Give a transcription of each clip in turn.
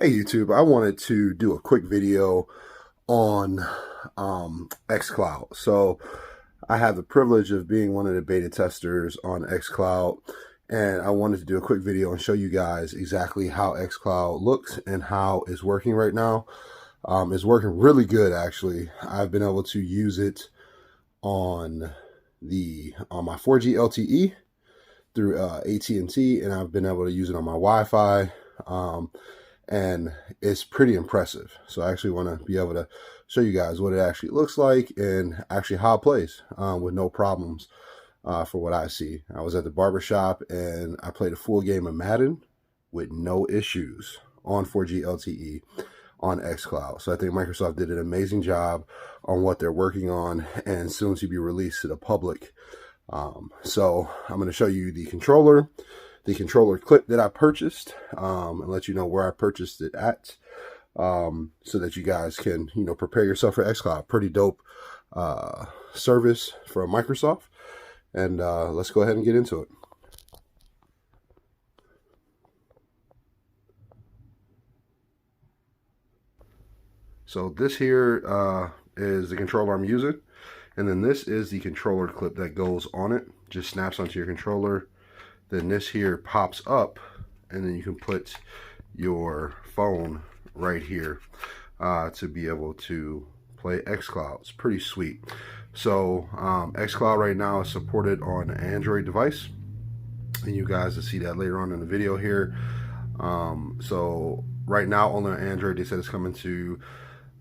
Hey YouTube, I wanted to do a quick video on xCloud. So I have the privilege of being one of the beta testers on xCloud, and I wanted to do a quick video and show you guys exactly how xCloud looks and how it's working right now. It's working really good, actually. I've been able to use it on my 4G LTE through AT&T, and I've been able to use it on my Wi-Fi. And it's pretty impressive. So I actually want to be able to show you guys what it actually looks like and actually how it plays with no problems for what I see. I was at the barbershop and I played a full game of Madden with no issues on 4G LTE on xCloud. So I think Microsoft did an amazing job on what they're working on and soon to be released to the public. So I'm going to show you the controller clip that I purchased, and let you know where I purchased it at, so that you guys can, prepare yourself for xCloud. Pretty dope service from Microsoft, and let's go ahead and get into it. So this here is the controller I'm using, and then this is the controller clip that goes on it. Just snaps onto your controller. Then this here pops up, and then you can put your phone right here to be able to play xCloud. It's pretty sweet. So xCloud right now is supported on an Android device, and you guys will see that later on in the video here. So right now only on Android. They said it's coming to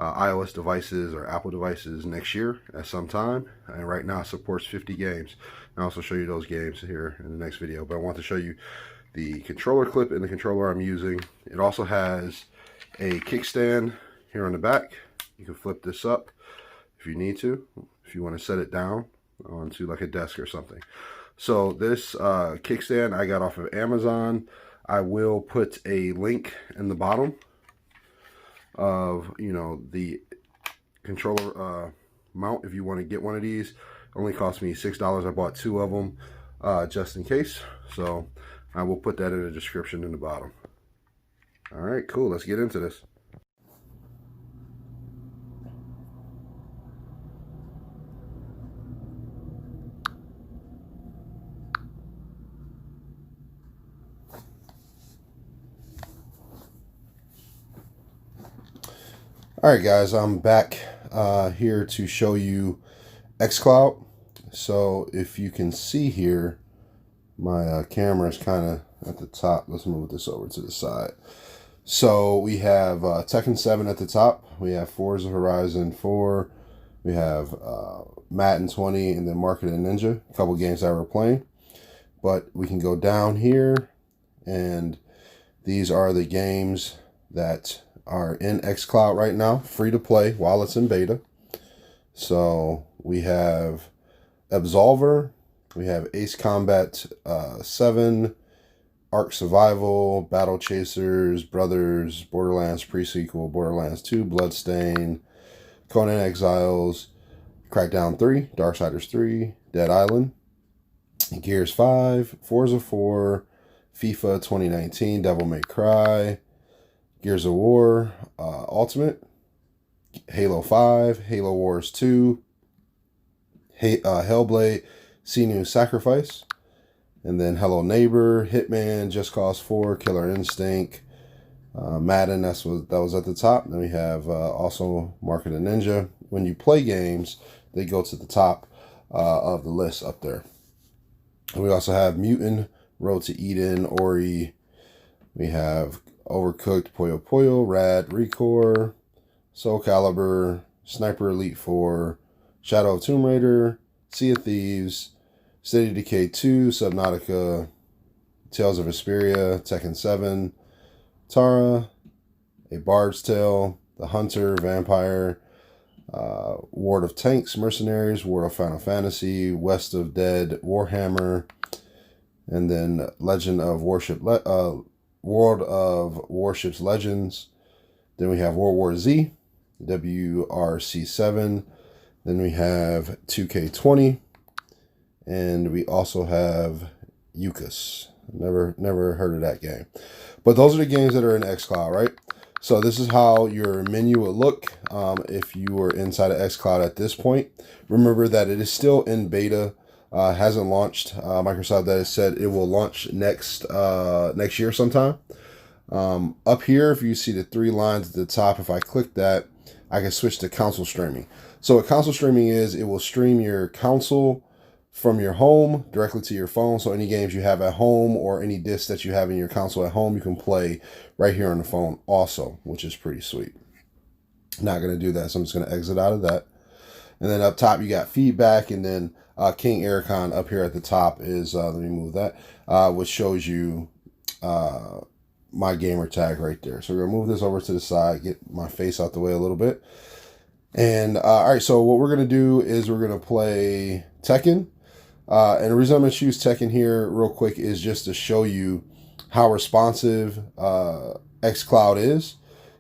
iOS devices or Apple devices next year at some time, and right now it supports 50 games. I'll also show you those games here in the next video, but I want to show you the controller clip and the controller I'm using. It also has a kickstand here on the back. You can flip this up if you need to, if you want to set it down onto like a desk or something. So this kickstand I got off of Amazon. I will put a link in the bottom of the controller mount if you want to get one of these. Only cost me $6. I bought 2 of them just in case, so I will put that in the description in the bottom. All right, cool, let's get into this. All right, guys, I'm back here to show you xCloud. So if you can see here, my camera is kind of at the top. Let's move this over to the side. So we have Tekken 7 at the top. We have Forza Horizon 4. We have Madden 20 and then Market and Ninja, a couple games that we're playing. But we can go down here, and these are the games that are in xCloud right now, free to play while it's in beta. So we have Absolver, we have Ace Combat 7, Ark Survival, Battle Chasers, Brothers, Borderlands Pre-Sequel, Borderlands 2, Bloodstain, Conan Exiles, Crackdown 3, Darksiders 3, Dead Island, Gears 5, Forza 4, FIFA 2019, Devil May Cry, Gears of War Ultimate, Halo 5, Halo Wars 2, Hellblade, Senua's Sacrifice, and then Hello Neighbor, Hitman, Just Cause 4, Killer Instinct, Madden, that was at the top. Then we have also Market and Ninja. When you play games, they go to the top of the list up there. And we also have Mutant, Road to Eden, Ori. We have Overcooked, Puyo Puyo, Rad, Recore, Soul Calibur, Sniper Elite 4, Shadow of Tomb Raider, Sea of Thieves, State of Decay 2, Subnautica, Tales of Vesperia, Tekken 7, Tara, A Bard's Tale, The Hunter, Vampire, Ward of Tanks, Mercenaries, World of Final Fantasy, West of Dead, Warhammer, and then Legend of World of Warships Legends. Then we have World War Z, WRC7. Then we have 2K20, and we also have UCAS. Never heard of that game. But those are the games that are in xCloud, right? So this is how your menu would look if you were inside of xCloud at this point. Remember that it is still in beta, hasn't launched. Microsoft that has said it will launch next year sometime. Up here, if you see the 3 lines at the top, if I click that, I can switch to console streaming. So what console streaming is, it will stream your console from your home directly to your phone. So any games you have at home or any discs that you have in your console at home, you can play right here on the phone also, which is pretty sweet. Not going to do that, so I'm just going to exit out of that. And then up top, you got feedback, and then King Aircon up here at the top is, let me move that, which shows you my gamer tag right there. So we're going to move this over to the side, get my face out the way a little bit. And all right, so what we're going to do is we're going to play Tekken. And the reason I'm going to choose Tekken here real quick is just to show you how responsive xCloud is.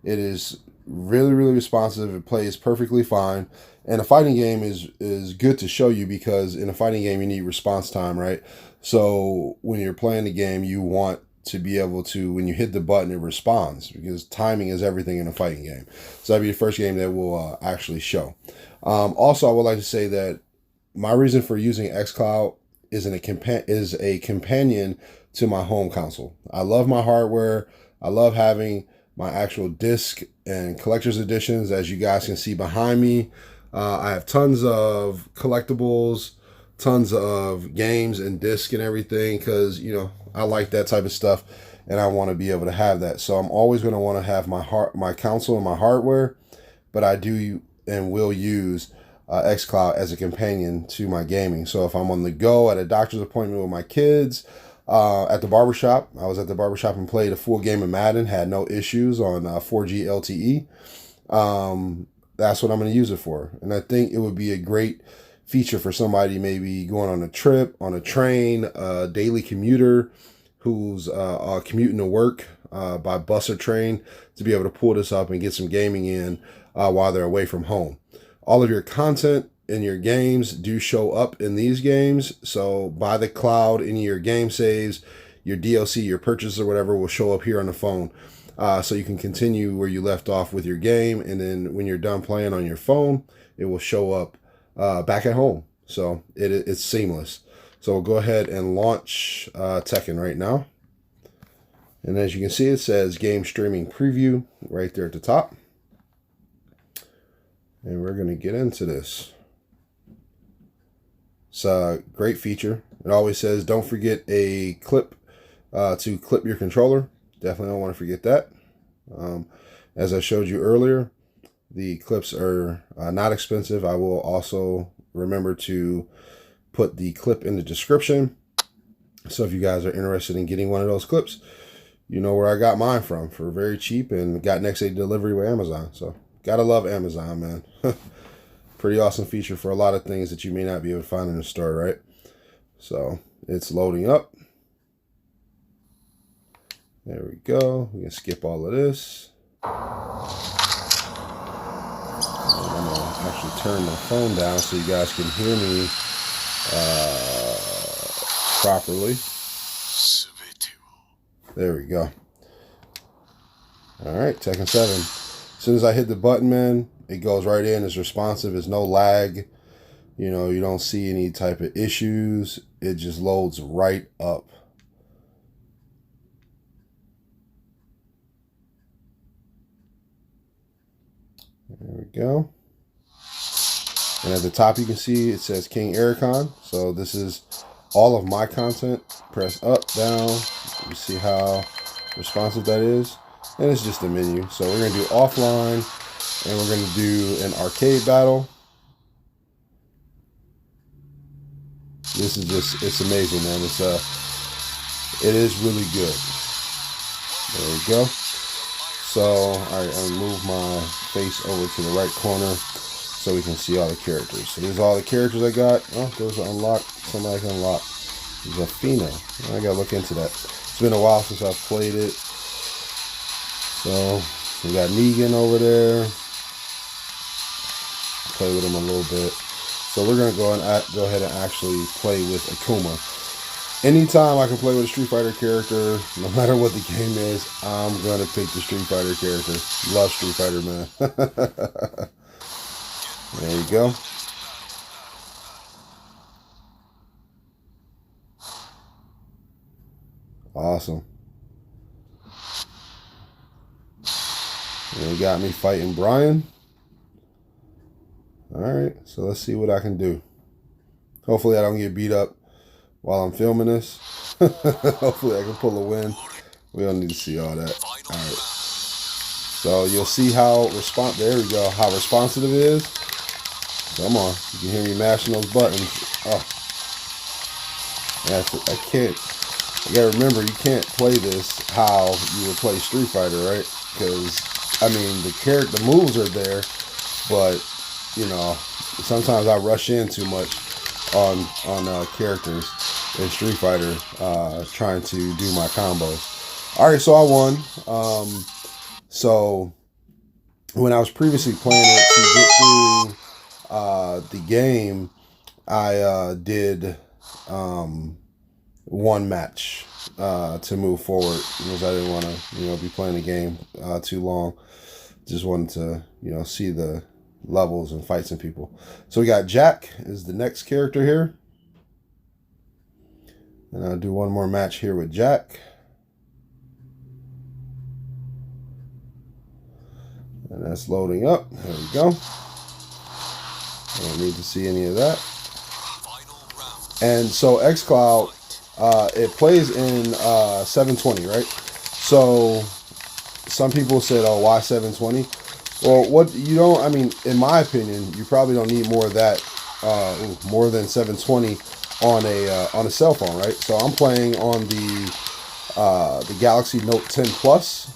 It is really, really responsive. It plays perfectly fine. And a fighting game is good to show you, because in a fighting game, you need response time, right? So when you're playing the game, you want to be able to, when you hit the button, it responds, because timing is everything in a fighting game. So that'll be the first game that will actually show. Also, I would like to say that my reason for using xCloud is a companion to my home console. I love my hardware. I love having my actual disc and collector's editions. As you guys can see behind me, I have tons of collectibles, tons of games and disc and everything, because, you know, I like that type of stuff and I want to be able to have that. So I'm always going to want to have my console and my hardware, but I do and will use xCloud as a companion to my gaming. So if I'm on the go, at a doctor's appointment with my kids, at the barbershop, I was at the barbershop and played a full game of Madden, had no issues on 4G LTE. That's what I'm going to use it for. And I think it would be a great feature for somebody maybe going on a trip, on a train, a daily commuter who's commuting to work by bus or train, to be able to pull this up and get some gaming in while they're away from home. All of your content in your games do show up in these games. So by the cloud, any of your game saves, your DLC, your purchase or whatever will show up here on the phone. So you can continue where you left off with your game. And then when you're done playing on your phone, it will show up back at home. So it's seamless. So we'll go ahead and launch Tekken right now. And as you can see, it says Game Streaming Preview right there at the top. And we're going to get into this. It's a great feature. It always says, don't forget a clip to clip your controller. Definitely don't want to forget that. As I showed you earlier, the clips are not expensive. I will also remember to put the clip in the description. So if you guys are interested in getting one of those clips, you know where I got mine from for very cheap, and got next day delivery with Amazon. So gotta love Amazon, man. Pretty awesome feature for a lot of things that you may not be able to find in the store, right? So it's loading up. There we go. We can skip all of this. And I'm gonna actually turn my phone down so you guys can hear me properly. There we go. All right, Tekken 7. As soon as I hit the button, man, it goes right in. It's responsive. There's no lag. You know, you don't see any type of issues. It just loads right up. There we go. And at the top, you can see it says King Aircon. So this is all of my content. Press up, down. You see how responsive that is. And it's just a menu. So we're going to do offline, and we're going to do an arcade battle. This is just, it's amazing, man. It is really good. There we go. So, all right, I'll move my face over to the right corner so we can see all the characters. So there's all the characters I got. Oh, there's an unlock. Somebody can unlock. There's a Fina. I gotta look into that. It's been a while since I've played it. So we got Negan over there. Play with him a little bit. So we're gonna go ahead and actually play with Akuma. Anytime I can play with a Street Fighter character, no matter what the game is, I'm gonna pick the Street Fighter character. Love Street Fighter, man. There you go. Awesome. And you got me fighting Brian. Alright, so let's see what I can do. Hopefully I don't get beat up while I'm filming this. Hopefully I can pull a win. We don't need to see all that. Alright. So you'll see how there we go, how responsive it is. Come on. You can hear me mashing those buttons. Oh. I can't. You gotta remember, you can't play this how you would play Street Fighter, right? Because, I mean, the moves are there, but, you know, sometimes I rush in too much on characters in Street Fighter, trying to do my combos. Alright, so I won. So, when I was previously playing it to get through the game, I did one match to move forward because I didn't want to, be playing the game too long. Just wanted to, see the levels and fights and people. So we got Jack is the next character here. And I'll do one more match here with Jack. And that's loading up. There we go. I don't need to see any of that. And so xCloud, it plays in 720, right? So some people said, oh, why 720? Well, in my opinion, you probably don't need more of that, more than 720 on a cell phone, right? So I'm playing on the Galaxy Note 10 Plus,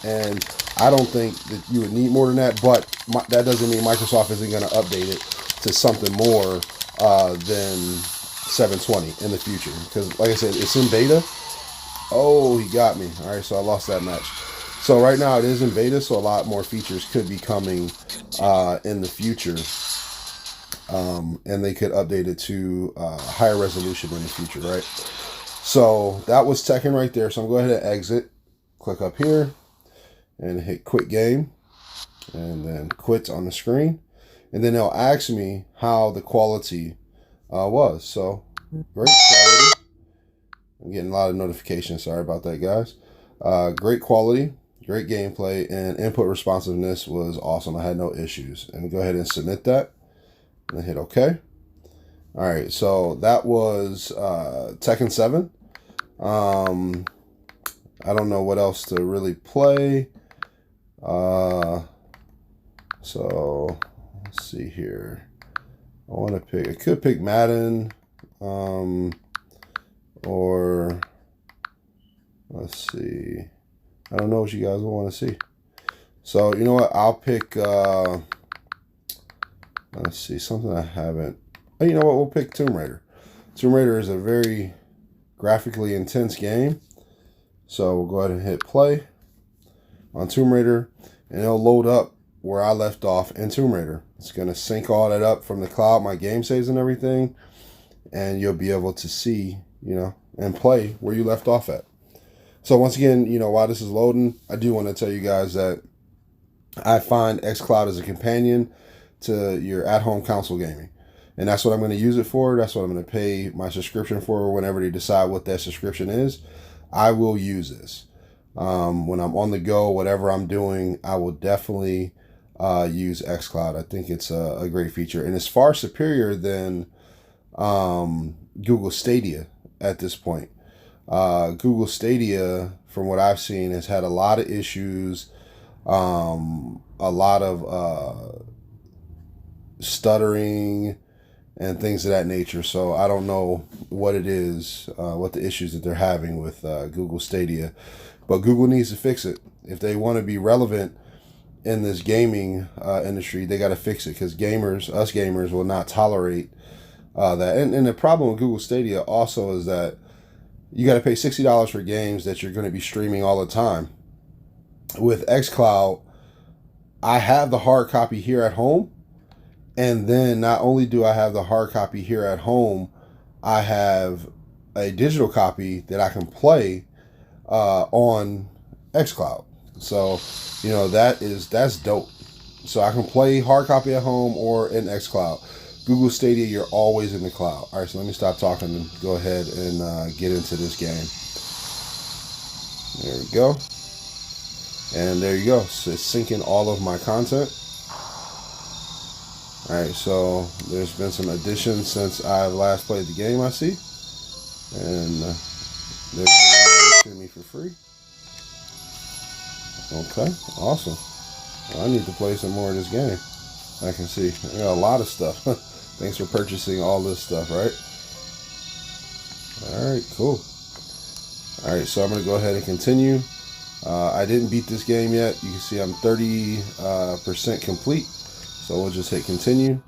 and I don't think that you would need more than that, but that doesn't mean Microsoft isn't going to update it to something more than 720 in the future. Because, like I said, it's in beta. Oh, he got me. All right, so I lost that match. So right now it is in beta, so a lot more features could be coming in the future. And they could update it to higher resolution in the future, right? So that was Tekken right there. So I'm going to go ahead and exit. Click up here and hit quit game. And then quit on the screen. And then they'll ask me how the quality was. So great quality. I'm getting a lot of notifications. Sorry about that, guys. Great quality, great gameplay, and input responsiveness was awesome. I had no issues. And go ahead and submit that. And hit OK. All right, so that was Tekken 7. I don't know what else to really play. So let's see here. I could pick Madden, or let's see. I don't know what you guys want to see. So you know what? I'll pick. Let's see, something I haven't. Oh, you know what? We'll pick Tomb Raider. Tomb Raider is a very graphically intense game. So we'll go ahead and hit play on Tomb Raider, and it'll load up where I left off in Tomb Raider. It's going to sync all that up from the cloud, my game saves and everything, and you'll be able to see, and play where you left off at. So once again, while this is loading, I do want to tell you guys that I find xCloud as a companion to your at-home console gaming. And that's what I'm going to use it for. That's what I'm going to pay my subscription for whenever they decide what that subscription is. I will use this. When I'm on the go, whatever I'm doing, I will definitely use xCloud. I think it's a great feature. And it's far superior than Google Stadia at this point. Google Stadia, from what I've seen, has had a lot of issues, a lot of stuttering and things of that nature. So I don't know what it is, what the issues that they're having with Google Stadia, but Google needs to fix it. If they want to be relevant in this gaming industry, they got to fix it, because us gamers will not tolerate that. And the problem with Google Stadia also is that you got to pay $60 for games that you're going to be streaming all the time. With xCloud, I have the hard copy here at home. And then not only do I have the hard copy here at home, I have a digital copy that I can play on xCloud. So, you know, that's dope. So I can play hard copy at home or in xCloud. Google Stadia, you're always in the cloud. All right, so let me stop talking and go ahead and get into this game. There we go. And there you go. So it's syncing all of my content. All right, so there's been some additions since I've last played the game, I see. And they're giving it to me for free. Okay, awesome. Well, I need to play some more of this game. I can see. I got a lot of stuff. Thanks for purchasing all this stuff, right? Alright, cool. Alright, so I'm going to go ahead and continue. I didn't beat this game yet. You can see I'm 30% complete. So we'll just hit continue.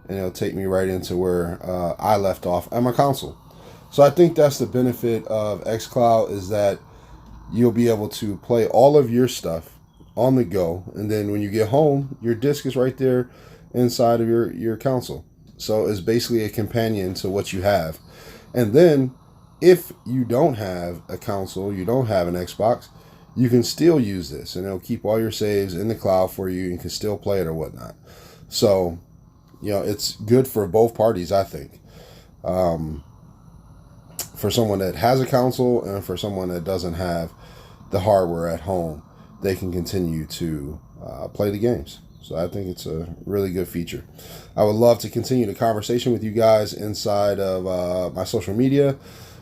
And it'll take me right into where I left off at my console. So I think that's the benefit of xCloud, is that you'll be able to play all of your stuff on the go. And then when you get home, your disc is right there inside of your console. So it's basically a companion to what you have. And then if you don't have a console, you don't have an Xbox, you can still use this and it'll keep all your saves in the cloud for you. You can still play it or whatnot. So, you know, it's good for both parties, I think. For someone that has a console and for someone that doesn't have the hardware at home, they can continue to play the games. So I think it's a really good feature. I would love to continue the conversation with you guys inside of my social media.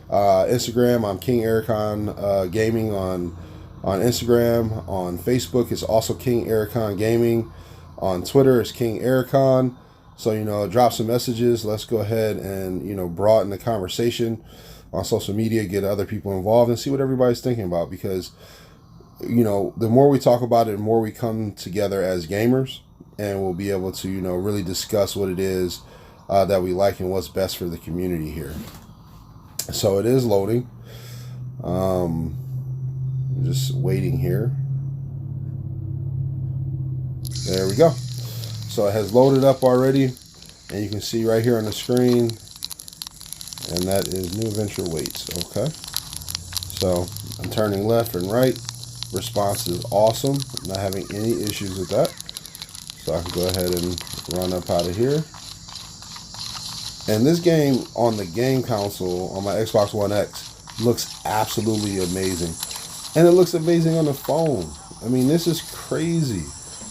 Instagram, I'm King Ericon Gaming on Instagram. On Facebook, it's also King Ericon Gaming. On Twitter, it's King Ericon. So, you know, drop some messages. Let's go ahead and, you know, broaden the conversation on social media, get other people involved and see what everybody's thinking about, because, you know, the more we talk about it, the more we come together as gamers, and we'll be able to, you know, really discuss what it is that we like and what's best for the community here. So it is loading. I'm just waiting here. There we go. So it has loaded up already, and you can see right here on the screen, and that is new venture waits. Okay. So I'm turning left and right. Response is awesome. I'm not having any issues with that. So I can go ahead and run up out of here. And this game on the game console on my Xbox One X looks absolutely amazing. And it looks amazing on the phone. I mean, this is crazy.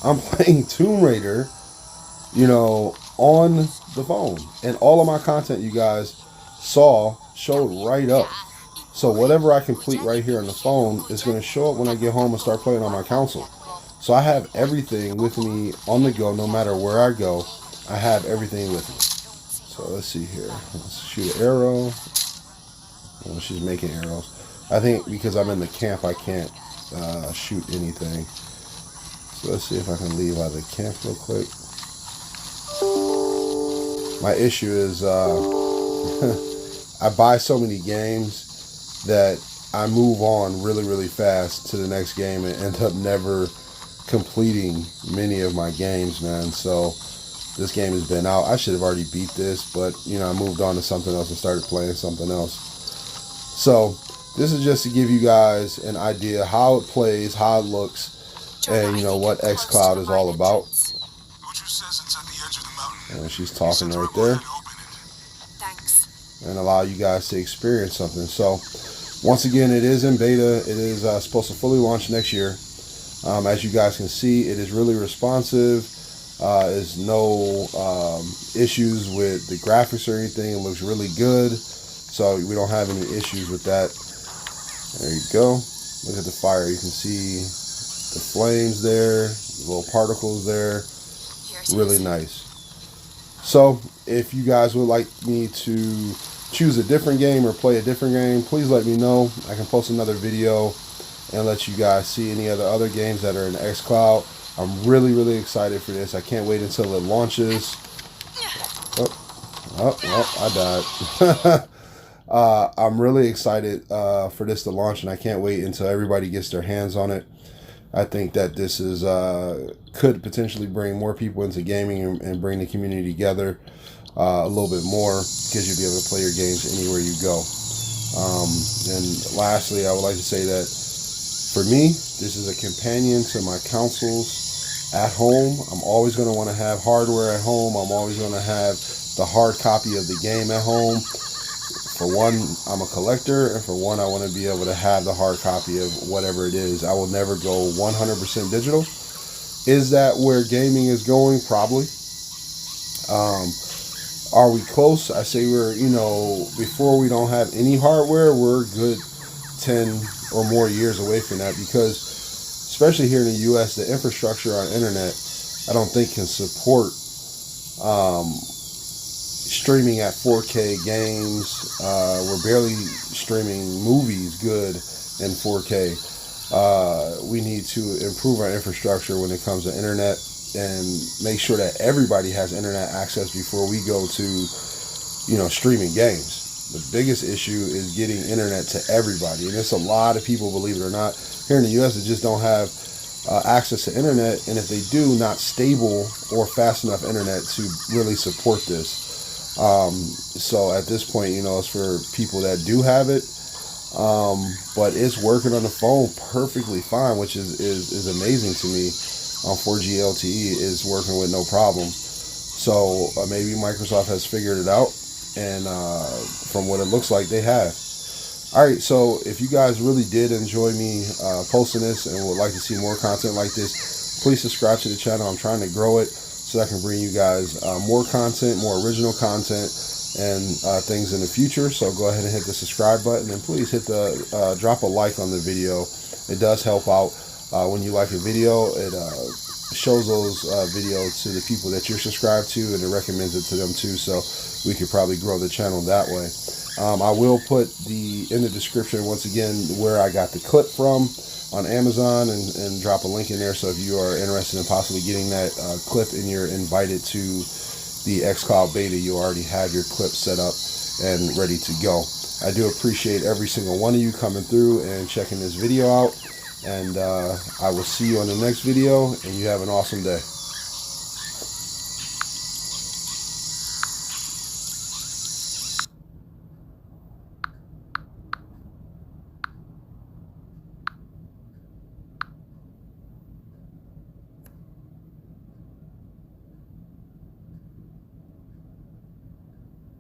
I'm playing Tomb Raider, you know, on the phone. And all of my content you guys saw showed right up. So whatever I complete right here on the phone is going to show up when I get home and start playing on my console. So I have everything with me on the go, no matter where I go. I have everything with me. So let's see here. Let's shoot an arrow. Oh, she's making arrows. I think because I'm in the camp, I can't shoot anything. So let's see if I can leave out of the camp real quick. My issue is I buy so many games that I move on really, really fast to the next game and end up never completing many of my games, man. So this game has been out. I should have already beat this, but, you know, I moved on to something else and started playing something else. So this is just to give you guys an idea how it plays, how it looks, and, you know, what xCloud is all about. And she's talking right there. And allow you guys to experience something. So once again, it is in beta. It is supposed to fully launch next year. As you guys can see, it is really responsive. There's no issues with the graphics or anything. It looks really good. So we don't have any issues with that. There you go. Look at the fire. You can see the flames there, the little particles there. Really nice. So if you guys would like me to choose a different game or play a different game, please let me know. I can post another video and let you guys see any other games that are in xCloud. I'm really, really excited for this. I can't wait until it launches. I died. I'm really excited for this to launch, and I can't wait until everybody gets their hands on it. I think that this is could potentially bring more people into gaming and bring the community together a little bit more, because you'll be able to play your games anywhere you go. And lastly, I would like to say that for me, this is a companion to my consoles at home. I'm always going to want to have hardware at home. I'm always going to have the hard copy of the game at home. For one, I'm a collector, and for one, I want to be able to have the hard copy of whatever it is. I will never go 100% digital. Is that where gaming is going? Probably. Are we close? I say we're, before we don't have any hardware, we're good 10 or more years away from that, because especially here in the US, the infrastructure on internet, I don't think can support streaming at 4K games. We're barely streaming movies good in 4K. We need to improve our infrastructure when it comes to internet and make sure that everybody has internet access before we go to, streaming games. The biggest issue is getting internet to everybody, and it's a lot of people, believe it or not, here in the U.S. that just don't have access to internet, and if they do, not stable or fast enough internet to really support this. So at this point, it's for people that do have it, but it's working on the phone perfectly fine, which is amazing to me. On 4G LTE is working with no problem. So maybe Microsoft has figured it out, and from what it looks like, they have. Alright, so if you guys really did enjoy me posting this and would like to see more content like this, please subscribe to the channel. I'm trying to grow it so I can bring you guys more content, more original content, and things in the future. So go ahead and hit the subscribe button, and please hit the drop a like on the video. It does help out. When you like a video, it shows those videos to the people that you're subscribed to, and it recommends it to them too, so we could probably grow the channel that way. I will put in the description once again where I got the clip from on Amazon, and drop a link in there, so if you are interested in possibly getting that clip and you're invited to the xCloud beta, you already have your clip set up and ready to go. I do appreciate every single one of you coming through and checking this video out. And I will see you on the next video, and you have an awesome day.